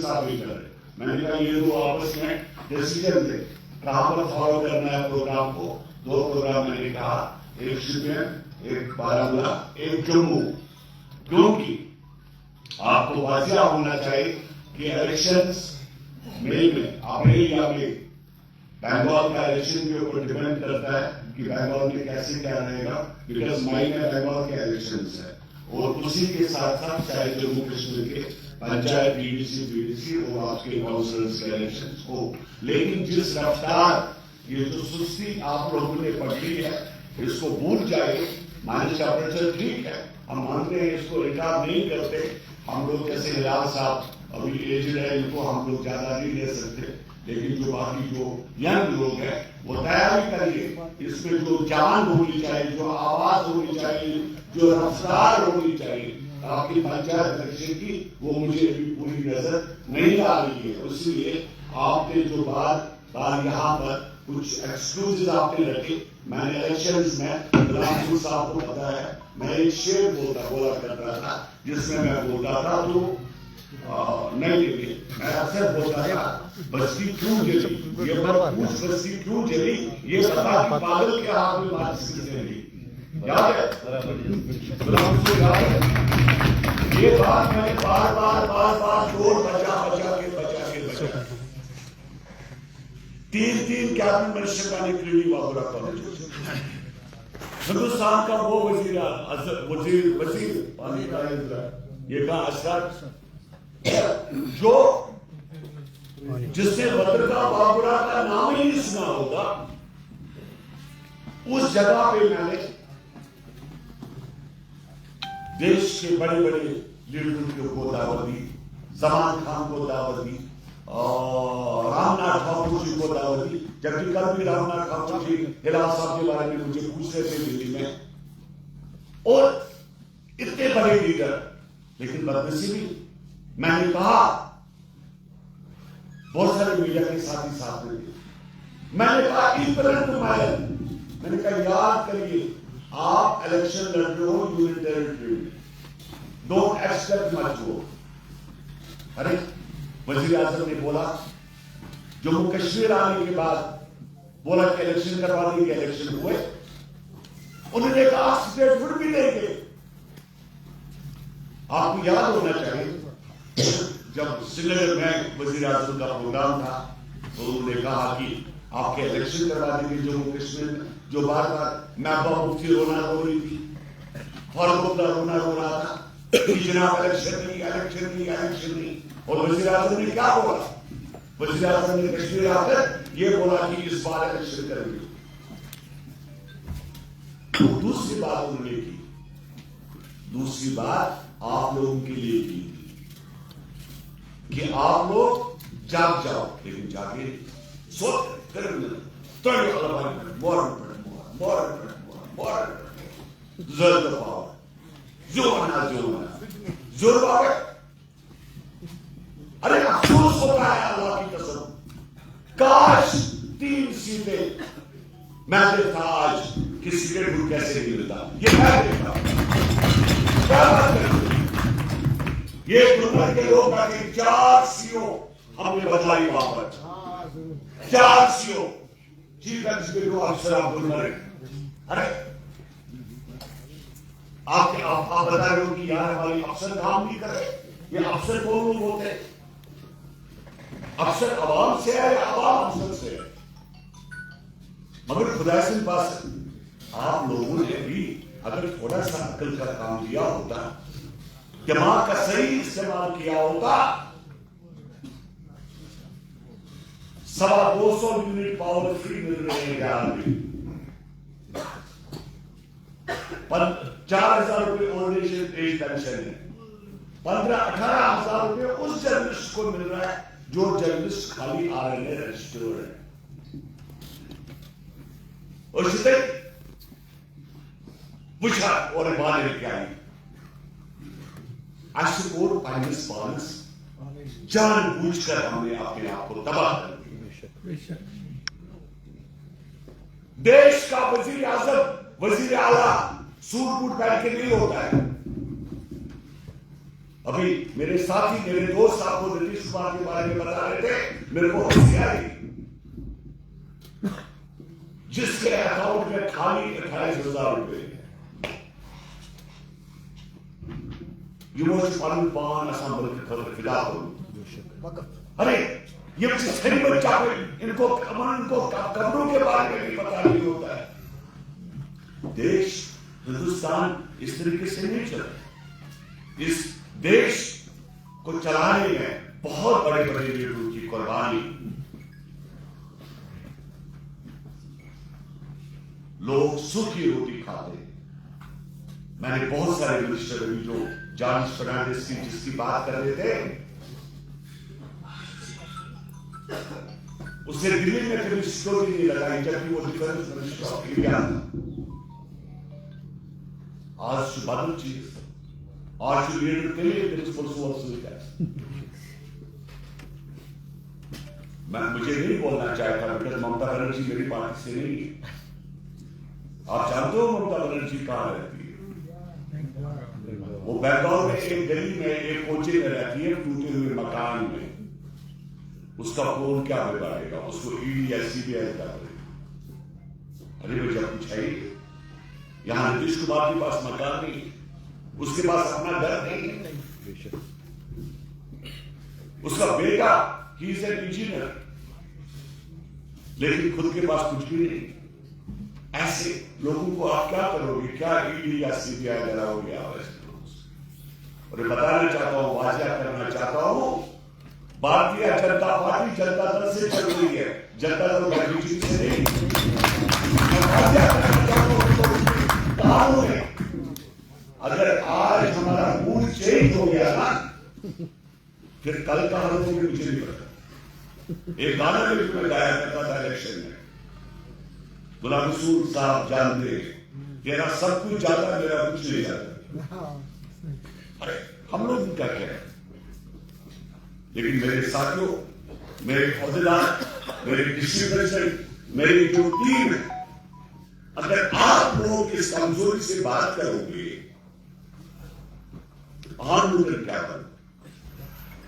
ثابت کر رہے. میں نے کہا یہ دو آپس میں ڈیسیجن تھے کہاں پر فالو کرنا ہے پروگرام کو. دو پروگرام میں نے کہا ایک شپین, ایک بارامولہ, ایک جموں. کیونکہ آپ کو واضح ہونا چاہیے کہ الیکشنز مئی میں, اپریل یا مئی, بنگال کا الیکشن کے اوپر ڈیپینڈ کرتا ہے کہ بنگال میں کیسے کیا رہے گا, بیکاز مئی میں بنگال کے الیکشنز ہیں. اور اسی کے ساتھ ساتھ چاہے جموں کشمیر کے panchayat D D C P D C اور آپ کے کاؤنسلرز کے الیکشنز ہو. لیکن جس رفتار یہ جو سستی آپ لوگوں نے پکڑی ہے اس کو بھول جائے. مائنس ٹیمپریچر ٹھیک ہے, ہم مانتے ہیں اس کو ریکارڈ نہیں کرتے. ہم لوگ جیسے ہلال صاحب ابھی ایجڈ ہے, ان کو ہم لوگ زیادہ نہیں لے سکتے, لیکن جو باقی جو ینگ لوگ ہیں وہ تیاری کریے. اس میں جو جان ہونی چاہیے, جو آواز ہونی چاہیے, جو رفتار ہونی چاہیے آپ کی پنچایت الیکشن کی, وہ مجھے ابھی پوری نظر نہیں آ رہی ہے. اس لیے آپ نے جو بار یہاں پر کچھ ایکسکیوزز آپ نے رکھے. میں نے الیکشنز میں غلام صاحب کو پتا ہے میں ایک شعر بولا کرتا تھا جس میں بولتا تھا تو نہیں, میں اکثر بولتا تھا بستی کیوں جلی, یہ پوچھ بستی کیوں جلی, یہ بتا کہ پاگل کے ہاتھ میں ماچس کس نے لی. یاد ہے غلام کو, یاد ہے یہ بات میں بار بار زور بچا کے 3 کیبنٹ منسٹر کا نکلی ہوئی بابورا کالج. ہندوستان کا وہ وزیر پانی کا یہ کہاں اشرف جو جس نے بدرگاہ بابورا کا نام ہی نہیں سنا ہوگا, اس جگہ پہ میں نے دیش کے بڑے لیڈروں کو دعوت دی, زمان خان کو دعوت دی, رام ناتھ ٹھاکر جی کو دعوت دی. جبکہ کل بھی رام ناتھ ٹھاکر جی ہلال صاحب کے بارے میں مجھے پوچھ رہے تھے دلی میں, اور اتنے بڑے لیڈر. لیکن بدنصیبی میں نے کہا بہت سارے میڈیا کے ساتھ میں میں نے کہا میں نے کہا یاد کریے آپ الیکشن لڑ رہے ہو یونین ٹیریٹری میں, ڈونٹ ایکسپیکٹ مچ ہو. ارے وزیر اعظم نے بولا جموں کشمیر آنے کے بعد بولا کہ الیکشن کروا دیں گے, الیکشن ہوئے, انہوں نے کہا اسٹیٹ فوڈ بھی دیں گے. آپ کو یاد ہونا چاہیے جب سری نگر میں وزیر اعظم کا پروگرام تھا تو انہوں نے کہا کہ آپ کے الیکشن کروا دیں گے جموں کشمیر میں. جو بار محبوبہ مفتی رونا رو رہی تھی, فاروق عبداللہ رونا رو رہا تھا کہ جناب الیکشن نہیں. اور وزیر اعظم نے کیا بولا, وزیر اعظم نے کشمیر آ کر یہ بولا کہ اس بار الیکشن کریں گے. دوسری بات انہوں نے کی, دوسری بات آپ لوگوں کے لیے کی کہ آپ لوگ جاگ جاؤ, لیکن جاگے سوچ ارے افسوس ہوتا ہے اللہ کی قسم, کاش 3 سیٹیں میں دیکھتا آج کسی کے گروپ کیسے نہیں ملتا. یہ میں دیکھتا کیا بات کرتے, یہ گروپ کے لوگ کہتے 4 سیوں ہم نے بدلائی وہاں پر, 4 سیوں چیف ایگزیکٹو افسر آپ بول رہے. ارے آپ بتا رہے ہو کہ یار ہماری افسر کام نہیں کر رہے. یہ افسر کون لوگ ہوتے ہیں؟ افسر عوام سے ہے یا عوام افسر سے ہے؟ مگر خدا سے پاس آپ لوگوں نے بھی اگر تھوڑا سا عقل کا کام کیا ہوتا, دماغ کا صحیح استعمال کیا ہوتا, 250 یونٹ پاور فری مل رہے ہیں بہار میں, 4,000 روپے اولڈ ایج پینشن ہے, 15-18 ہزار روپے اس جرنلسٹ کو مل رہا ہے جو جرنلسٹ خالی RNA رجسٹرڈ ہے. اور اس سے پوچھا اور بات ہے کیا ہے, I support finance balance, جان بوجھ کر ہم نے اپنے آپ کو تباہ کر دیا. دیش کا وزیر اعظم وزیر اعلیٰ سوٹ بوٹ پہن کے نہیں ہوتا ہے. ابھی میرے ساتھی میرے دوست آپ کو نتیش کمار کے بارے میں بتا رہے تھے، میرے کو ہنسی آئی، جس کے اکاؤنٹ میں خالی 28,000 روپے یہ وہ پالن پان آسان بلکہ خبر فدا کروں. ارے یہ صحیح بچہ ان کو قبروں کے بارے میں بھی پتا نہیں ہوتا ہے. دیش ہندوستان اس طریقے سے نہیں چلتا. اس دیش کو چلانے میں بہت بڑے بڑے لیڈروں کی قربانی. لوگ سوکھی روٹی کھاتے. میں نے بہت سارے منسٹر ابھی جو جان فرنانڈیز کی جس کی بات کر رہے تھے، اسے دلی میں کبھی سیکورٹی نہیں لگائی جبکہ وہ ڈیفینس منسٹر آف انڈیا تھا. آج بدل چیز، آج جو لیڈر کے لیے مجھے نہیں بولنا چاہتا بیکاز ممتا بنرجی میری پارٹی سے نہیں ہے. آپ جانتے ہو ممتا بنرجی کہاں رہتی ہے؟ وہ بنگال میں ایک گلی میں ایک کوچے میں رہتی ہے، ٹوٹے ہوئے مکان میں. اس کا کون کیا بگاڑے گا؟ اس کو ای ڈی یا سی بی آئی کر رہے. ارے بھائی جب کچھ ہے یہاں نتیش کمار کے پاس مکان نہیں، اس کے پاس اپنا گھر نہیں. اس کا بیٹا ہی از این انجینئر لیکن خود کے پاس کچھ بھی نہیں. ایسے لوگوں کو آپ کیا کرو گے؟ کیا ای ڈی یا سی بی آئی ڈراؤ گے؟ اور بتانا چاہتا ہوں، واضح کرنا چاہتا ہوں، بھارتیہ جنتا پارٹی جنتا دل سے چل رہی ہے، جنتا دل بی جے پی سے نہیں. اگر آج ہمارا موڈ چینج ہو گیا نا، پھر کل کا حل ہوگا مجھے نہیں پتا. ایک گانا میں بھی میں گایا کرتا تھا الیکشن میں، غلام رسول صاحب جانتے تیرا سب کچھ جاتا میرا کچھ نہیں جاتا. ارے ہم لوگ کیا کہہ رہے ہیں؟ لیکن میرے ساتھیوں، میرے عہدیدار، میرے ڈسٹرکٹ پریزیڈنٹ، میری جو ٹیم ہے، اگر آپ لوگ اس کمزوری سے بات کرو گے، اور مجھے کیا کروں؟